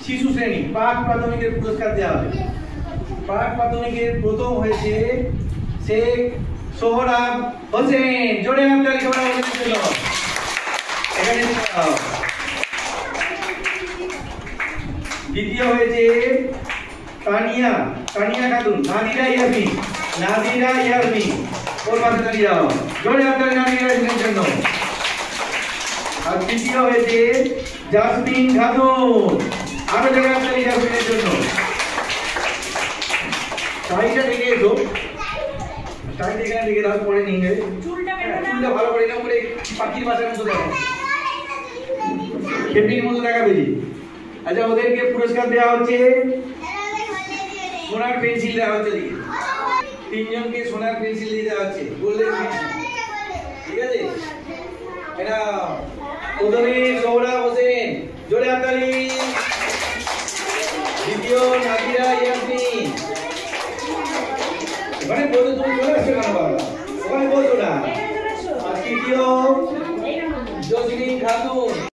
শিশু শ্রেণী প্রাক প্রাথমিকের পুরস্কার দেওয়া হবে। প্রাক প্রাথমিকের প্রথম হয়েছে শেখ সোহরাব হোসেন। জোরে হাততালি সবাই ওদের জন্য। এখানে দ্বিতীয় হয়েছে তানিয়া খাতুন। নাদিরা ইয়াসমিন ওর পাশে দাঁড়িয়ে যাও। জোরে হাততালি নাদিরা ইয়াসমিনের জন্য। আর তৃতীয় হয়েছে জাসমিন খাতুন। আরো জোরে হাততালি জাসমিনের জন্য। টাইটা দেখে এসো, টাইটা এখানে দেখে দাও, পরে নিয়ে চুলটা ভালো করে নাও, করে পাখির বাসার মতো দেখো, খেপির মতো দেখা বেজি। আচ্ছা, ওদেরকে পুরস্কার দেওয়া হচ্ছে, সোনার পেন্সিল দেওয়া হচ্ছে। তিনজনকে সোনার পেন্সিল দিয়ে দেওয়া হচ্ছে, গোল্ডেন পেন্সিল। ঠিক আছে, এটা প্রথমে সোহরাব হোসেন, জোরে হাততালি। দ্বিতীয় নাদিরা ইয়াসমিন। ওখানে বলতো তুমি চলে আসছো কেন বাবা? ওখানে বলতো না। আর তৃতীয় জসমিন খাতুন।